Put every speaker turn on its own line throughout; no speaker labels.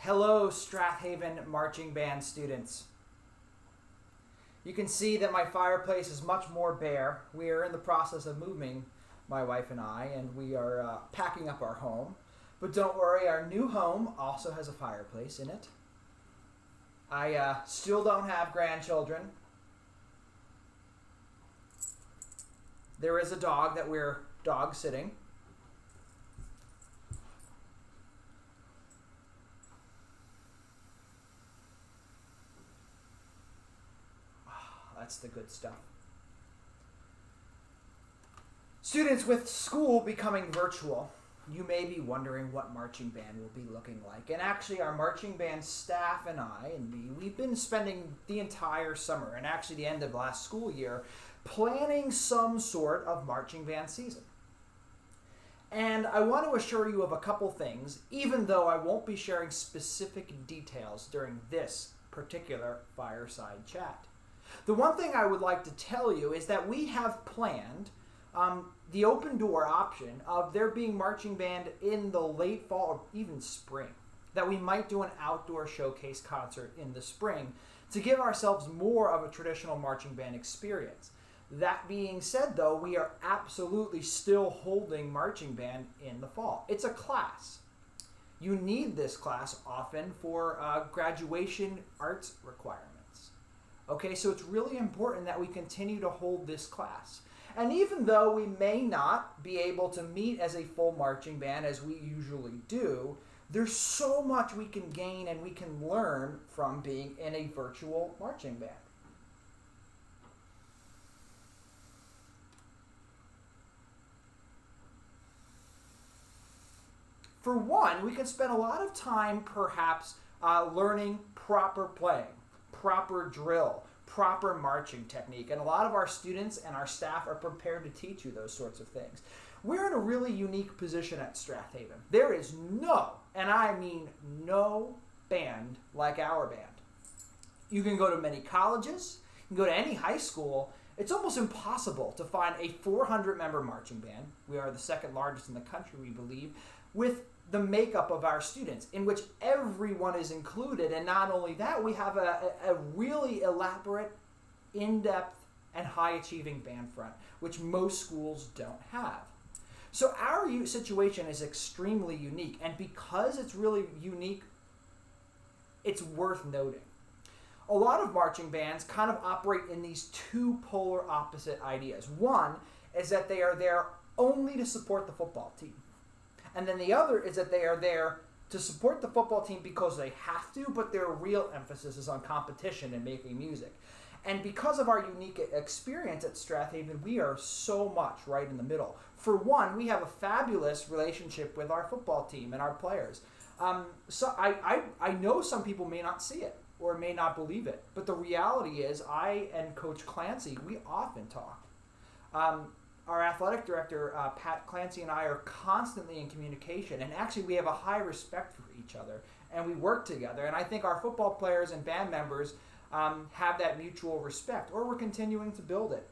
Hello, Strathaven marching band students. You can see that my fireplace is much more bare. We are in the process of moving, my wife and I, and we are packing up our home. But don't worry, our new home also has a fireplace in it. I still don't have grandchildren. There is a dog that we're dog sitting. That's the good stuff. Students, with school becoming virtual, you may be wondering what marching band will be looking like. And actually, our marching band staff and I and me, we've been spending the entire summer and actually the end of last school year planning some sort of marching band season. And I want to assure you of a couple things, even though I won't be sharing specific details during this particular fireside chat. The one thing I would like to tell you is that we have planned the open door option of there being marching band in the late fall or even spring. That we might do an outdoor showcase concert in the spring to give ourselves more of a traditional marching band experience. That being said, though, we are absolutely still holding marching band in the fall. It's a class. You need this class often for graduation arts requirements. Okay, so it's really important that we continue to hold this class. And even though we may not be able to meet as a full marching band as we usually do, there's so much we can gain and we can learn from being in a virtual marching band. For one, we can spend a lot of time perhaps learning proper playing, proper drill, proper marching technique. And a lot of our students and our staff are prepared to teach you those sorts of things. We're in a really unique position at Strathaven. There is no, and I mean no, band like our band. You can go to many colleges, you can go to any high school. It's almost impossible to find a 400-member marching band. We are the second largest in the country, we believe, with the makeup of our students, in which everyone is included. And not only that, we have a really elaborate, in-depth, and high-achieving band front, which most schools don't have. So our situation is extremely unique, and because it's really unique, it's worth noting. A lot of marching bands kind of operate in these two polar opposite ideas. One is that they are there only to support the football team. And then the other is that they are there to support the football team because they have to, but their real emphasis is on competition and making music. And because of our unique experience at Strathaven, we are so much right in the middle. For one, we have a fabulous relationship with our football team and our players. So I know some people may not see it or may not believe it, but the reality is I and Coach Clancy, we often talk. Our athletic director, Pat Clancy, and I are constantly in communication. And actually, we have a high respect for each other. And we work together. And I think our football players and band members have that mutual respect. Or we're continuing to build it.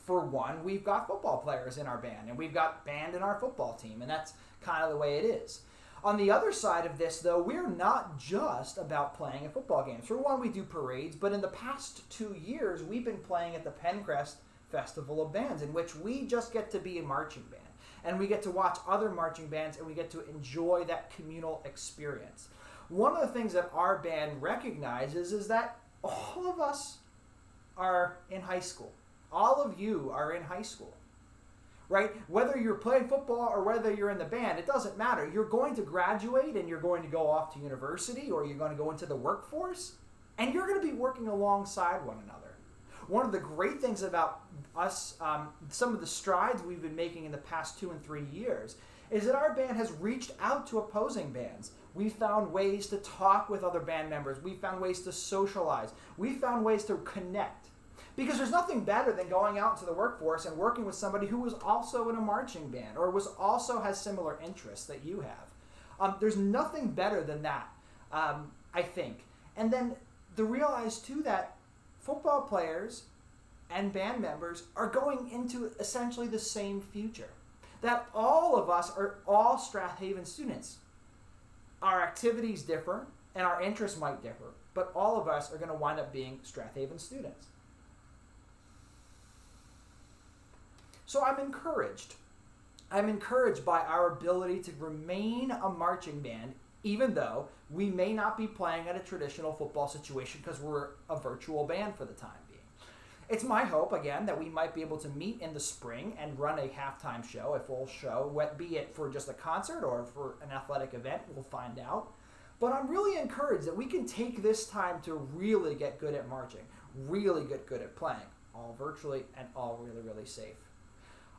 For one, we've got football players in our band. And we've got band in our football team. And that's kind of the way it is. On the other side of this, though, we're not just about playing at football games. For one, we do parades. But in the past 2 years, we've been playing at the Pencrest Festival of Bands, in which we just get to be a marching band and we get to watch other marching bands and we get to enjoy that communal experience. One of the things that our band recognizes is that all of us are in high school. All of you are in high school, right? Whether you're playing football or whether you're in the band, it doesn't matter. You're going to graduate and you're going to go off to university or you're going to go into the workforce and you're going to be working alongside one another. One of the great things about us, some of the strides we've been making in the past 2 and 3 years, is that our band has reached out to opposing bands. We found ways to talk with other band members. We found ways to socialize. We found ways to connect. Because there's nothing better than going out into the workforce and working with somebody who was also in a marching band or has similar interests that you have. There's nothing better than that, I think. And then to realize, too, that football players and band members are going into essentially the same future. That all of us are all Strathaven students. Our activities differ, and our interests might differ, but all of us are going to wind up being Strathaven students. So I'm encouraged. I'm encouraged by our ability to remain a marching band, even though we may not be playing at a traditional football situation because we're a virtual band for the time being. It's my hope, again, that we might be able to meet in the spring and run a halftime show, a full show, be it for just a concert or for an athletic event. We'll find out. But I'm really encouraged that we can take this time to really get good at marching, really get good at playing, all virtually and all really, really safe.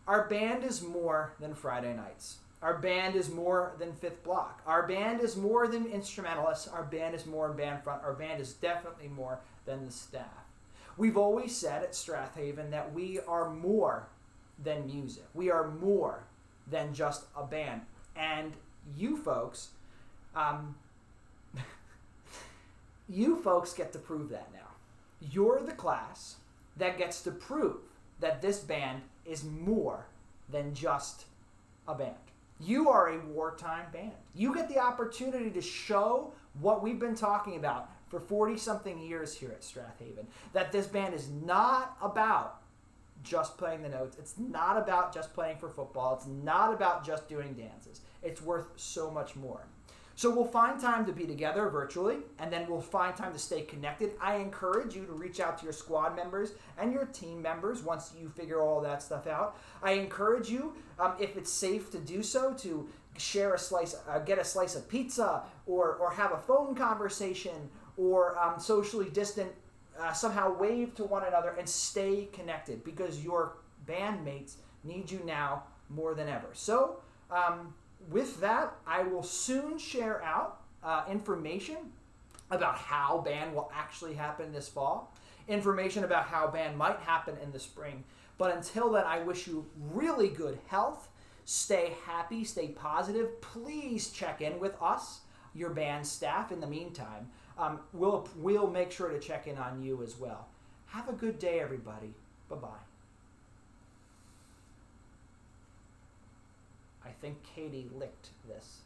Our band is more than Friday nights. Our band is more than fifth block. Our band is more than instrumentalists. Our band is more than band front. Our band is definitely more than the staff. We've always said at Strathaven that we are more than music. We are more than just a band. And you folks, you folks get to prove that now. You're the class that gets to prove that this band is more than just a band. You are a wartime band. You get the opportunity to show what we've been talking about for 40-something years here at Strathaven, that this band is not about just playing the notes. It's not about just playing for football. It's not about just doing dances. It's worth so much more. So we'll find time to be together virtually, and then we'll find time to stay connected. I encourage you to reach out to your squad members and your team members once you figure all that stuff out. I encourage you, if it's safe to do so, to share a slice, get a slice of pizza, or have a phone conversation, or socially distant, somehow wave to one another and stay connected, because your bandmates need you now more than ever. So, with that, I will soon share out information about how band will actually happen this fall, information about how band might happen in the spring. But until then, I wish you really good health. Stay happy, stay positive. Please check in with us, your band staff, in the meantime. We'll make sure to check in on you as well. Have a good day, everybody. Bye-bye. I think Katie licked this.